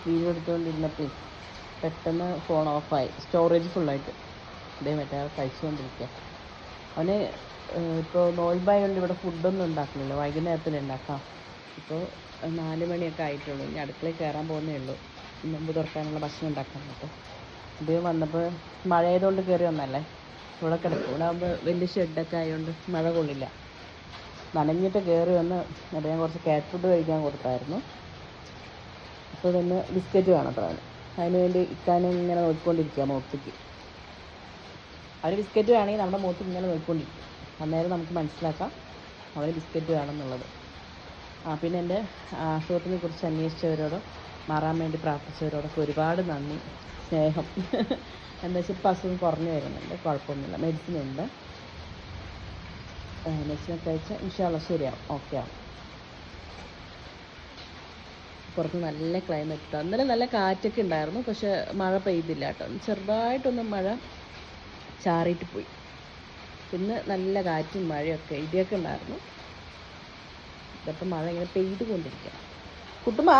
Video എടുത്തുകൊണ്ടിരുന്നപ്പോൾ പെട്ടെന്ന് phone ഓഫായി, storage ഫുള്ളായിട്ട്. ഇതേ മറ്റേ കഴിച്ചുകൊണ്ടിരിക്കുക. അവന് ഇപ്പോൾ നോൽബായതുകൊണ്ട് ഇവിടെ ഫുഡൊന്നും ഉണ്ടാക്കുന്നില്ല, വൈകുന്നേരത്തിൽ ഉണ്ടാക്കാം. ഇപ്പോൾ 4 മണിയൊക്കെ ആയിട്ടുള്ളൂ, ഇനി അടുക്കളയിൽ കയറാൻ പോകുന്നേ ഉള്ളൂ. മുമ്പ് തുറക്കാനുള്ള ഭക്ഷണം ഉണ്ടാക്കാൻ. അപ്പോൾ ഇത് വന്നപ്പോൾ മഴയായതുകൊണ്ട് കയറി വന്നല്ലേ, ഇവിടെ കിടക്കും. ഇവിടെ ആകുമ്പോൾ വലിയ ഷെഡൊക്കെ ആയതുകൊണ്ട് മഴ കൊള്ളില്ല. നനഞ്ഞിട്ട് കയറി വന്ന്. അപ്പോൾ ഞാൻ കുറച്ച് കാറ്റ് ഫുഡ് കഴിക്കാൻ കൊടുത്തായിരുന്നു. അപ്പോൾ തന്നെ ബിസ്ക്കറ്റ് വേണം അത്ര. അതിന് വേണ്ടി ഇക്കാനെ ഇങ്ങനെ നോക്കിക്കൊണ്ടിരിക്കുക മുഖത്തേക്ക്. അവന് ബിസ്ക്കറ്റ് വേണമെങ്കിൽ നമ്മുടെ മുഖത്ത് ഇങ്ങനെ നോക്കിക്കൊണ്ടിരിക്കും. അന്നേരം നമുക്ക് മനസ്സിലാക്കാം അവന് ബിസ്ക്കറ്റ് വേണമെന്നുള്ളത്. പിന്നെ എൻ്റെ അസുഖത്തിനെ കുറിച്ച് അന്വേഷിച്ചവരോട്, മാറാൻ വേണ്ടി പ്രാർത്ഥിച്ചവരോടൊക്കെ ഒരുപാട് നന്ദി, സ്നേഹം. എന്താ വെച്ചാൽ ഇപ്പം അസുഖം കുറഞ്ഞു വരുന്നുണ്ട്, കുഴപ്പമൊന്നുമില്ല. മെഡിസിനുണ്ട്, മെഡിസിനൊക്കെ കഴിച്ചാൽ ഇൻഷാ അല്ലാഹ് ശരിയാവും, ഓക്കെ ആവും. പുറത്ത് നല്ല ക്ലൈമറ്റ്. അന്നേരം നല്ല കാറ്റൊക്കെ ഉണ്ടായിരുന്നു, പക്ഷെ മഴ പെയ്തില്ല കേട്ടോ. ചെറുതായിട്ടൊന്നും മഴ ചാറിയിട്ട് പോയി. പിന്നെ നല്ല കാറ്റും മഴയൊക്കെ ഇടിയൊക്കെ ഉണ്ടായിരുന്നു. ഇതപ്പം മഴ ഇങ്ങനെ പെയ്തുകൊണ്ടിരിക്കുക. കുട്ടുമാ,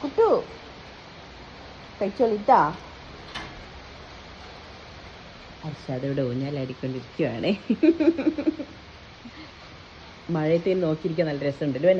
കുട്ടു കഴിച്ചോളിട്ടാ. അർഷാദയുടെ ഊഞ്ഞാലടിക്കൊണ്ടിരിക്കുകയാണേ. മഴയത്തേന് നോക്കിയിരിക്കാൻ നല്ല രസമുണ്ടല്ലോ.